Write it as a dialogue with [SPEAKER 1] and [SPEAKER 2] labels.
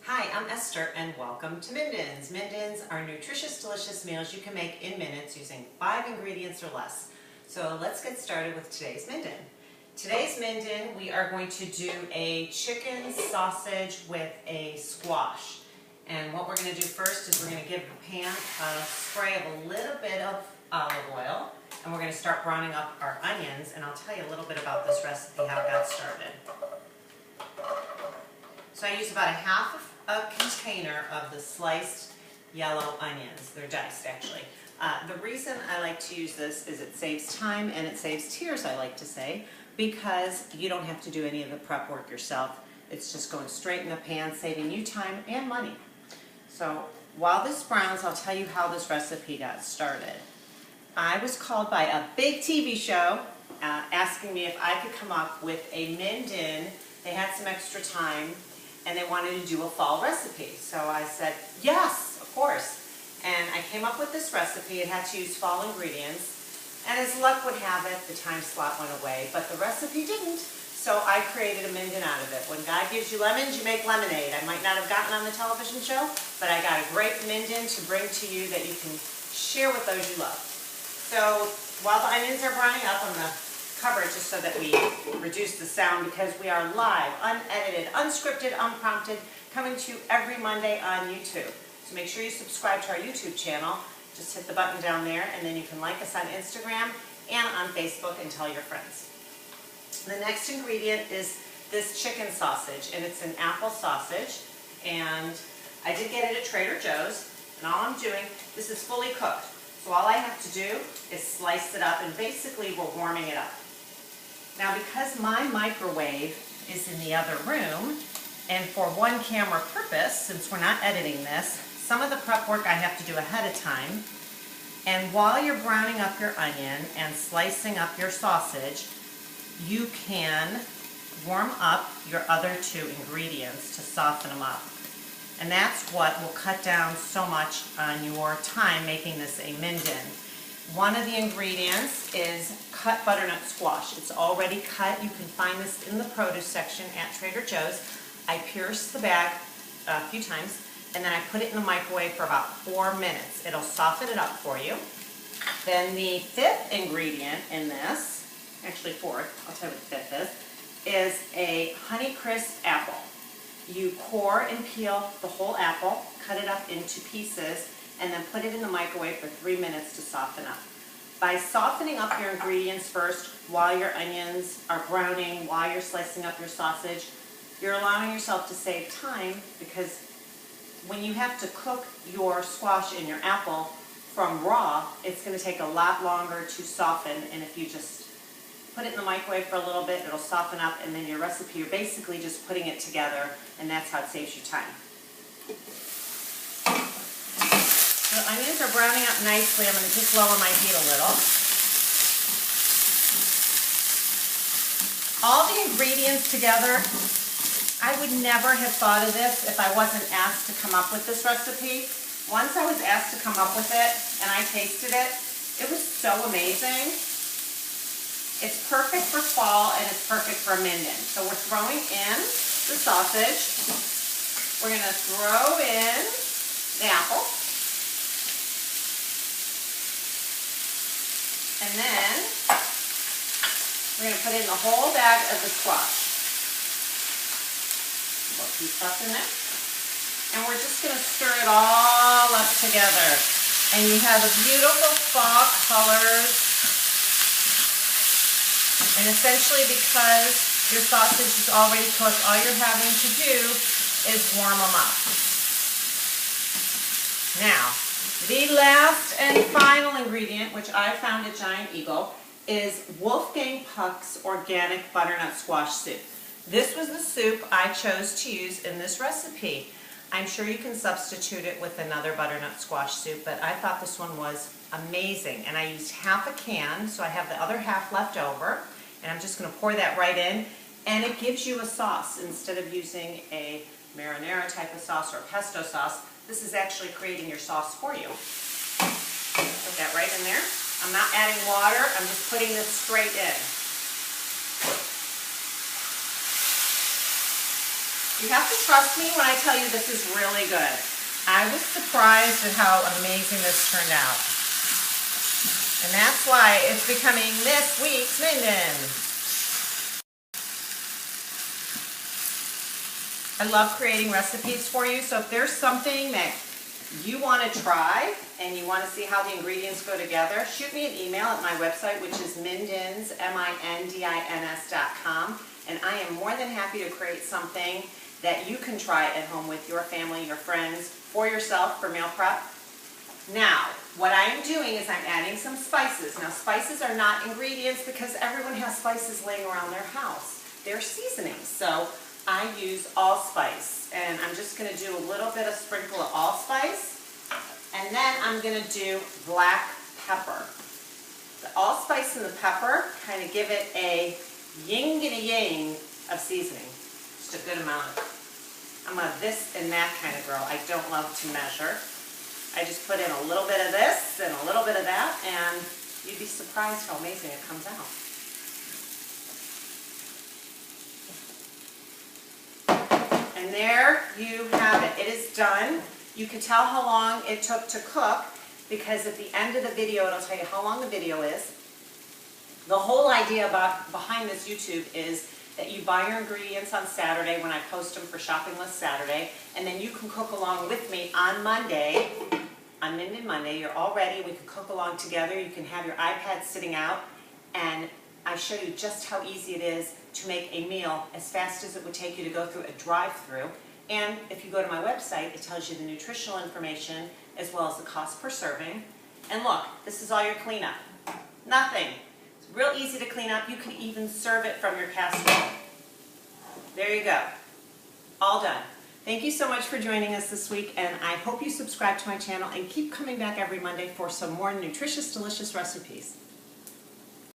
[SPEAKER 1] Hi, I'm Esther and welcome to Mindens. Mindens are nutritious, delicious meals you can make in minutes using 5 ingredients or less. So let's get started with today's Minden. Today's Minden, we are going to do a chicken sausage with a squash. And what we're going to do first is we're going to give the pan a spray of a little bit of olive oil. And we're going to start browning up our onions. And I'll tell you a little bit about this recipe, how it got started. So I use about a container of the sliced yellow onions. They're diced, actually. The reason I like to use this is it saves time and it saves tears, I like to say, because you don't have to do any of the prep work yourself. It's just going straight in the pan, saving you time and money. So while this browns, I'll tell you how this recipe got started. I was called by a big TV show asking me if I could come up with a Minden. They had some extra time and they wanted to do a fall recipe. So I said, yes, of course. And I came up with this recipe. It had to use fall ingredients. And as luck would have it, the time slot went away, but the recipe didn't. So I created a Minden out of it. When God gives you lemons, you make lemonade. I might not have gotten on the television show, but I got a great Minden to bring to you that you can share with those you love. So while the onions are browning up, I'm going to cover it just so that we reduce the sound because we are live, unedited, unscripted, unprompted, coming to you every Monday on YouTube. So make sure you subscribe to our YouTube channel. Just hit the button down there and then you can like us on Instagram and on Facebook and tell your friends. The next ingredient is this chicken sausage, and it's an apple sausage, and I did get it at Trader Joe's, and all I'm doing, this is fully cooked. So all I have to do is slice it up, and basically we're warming it up. Now because my microwave is in the other room, and for one camera purpose, since we're not editing this, some of the prep work I have to do ahead of time. And while you're browning up your onion and slicing up your sausage, you can warm up your other 2 ingredients to soften them up. And that's what will cut down so much on your time making this a Minden. One of the ingredients is cut butternut squash. It's already cut. You can find this in the produce section at Trader Joe's. I pierce the bag a few times and then I put it in the microwave for about 4 minutes. It'll soften it up for you. Then the 5th ingredient in this, actually 4th, I'll tell you what the 5th is a Honeycrisp apple. You core and peel the whole apple, cut it up into pieces, and then put it in the microwave for 3 minutes to soften up. By softening up your ingredients first while your onions are browning, while you're slicing up your sausage, you're allowing yourself to save time because when you have to cook your squash and your apple from raw, it's going to take a lot longer to soften, and if you just put it in the microwave for a little bit, it'll soften up, and then your recipe, you're basically just putting it together, and that's how it saves you time. The onions are browning up nicely. I'm going to just lower my heat a little. All the ingredients together, I would never have thought of this if I wasn't asked to come up with this recipe. Once I was asked to come up with it and I tasted it, it was so amazing. It's perfect for fall and it's perfect for Minden. So we're throwing in the sausage. We're going to throw in the apple. And then we're going to put in the whole bag of the squash. We'll keep stuff in there. And we're just going to stir it all up together. And you have the beautiful fall colors. And essentially because your sausage is already cooked, all you're having to do is warm them up. Now, the last and final ingredient, which I found at Giant Eagle, is Wolfgang Puck's Organic Butternut Squash Soup. This was the soup I chose to use in this recipe. I'm sure you can substitute it with another butternut squash soup, but I thought this one was amazing. And I used half a can, so I have the other half left over. And I'm just going to pour that right in. And it gives you a sauce. Instead of using a marinara type of sauce or a pesto sauce, this is actually creating your sauce for you. Put that right in there. I'm not adding water. I'm just putting this straight in. You have to trust me when I tell you this is really good. I was surprised at how amazing this turned out. And that's why it's becoming this week's Minden. I love creating recipes for you, so if there's something that you want to try and you want to see how the ingredients go together, shoot me an email at my website, which is mindins, mindins.com, and I am more than happy to create something that you can try at home with your family, your friends, for yourself, for meal prep. Now, what I am doing is I'm adding some spices. Now, spices are not ingredients because everyone has spices laying around their house. They're seasonings, so I use allspice, and I'm just going to do a little bit of sprinkle of allspice, and then I'm going to do black pepper. The allspice and the pepper kind of give it a yin and a yang of seasoning. Just a good amount of it. I'm a this and that kind of girl. I don't love to measure. I just put in a little bit of this and a little bit of that, and you'd be surprised how amazing it comes out. And there you have it. It is done. You can tell how long it took to cook because at the end of the video it'll tell you how long the video is. The whole idea behind this YouTube is that you buy your ingredients on Saturday when I post them for Shopping List Saturday, and then you can cook along with me on Monday, on Minden Monday. You're all ready. We can cook along together. You can have your iPad sitting out, and I show you just how easy it is to make a meal as fast as it would take you to go through a drive-through. And if you go to my website, it tells you the nutritional information as well as the cost per serving. And look, this is all your cleanup. Nothing. It's real easy to clean up. You can even serve it from your casserole. There you go. All done. Thank you so much for joining us this week, and I hope you subscribe to my channel and keep coming back every Monday for some more nutritious, delicious recipes.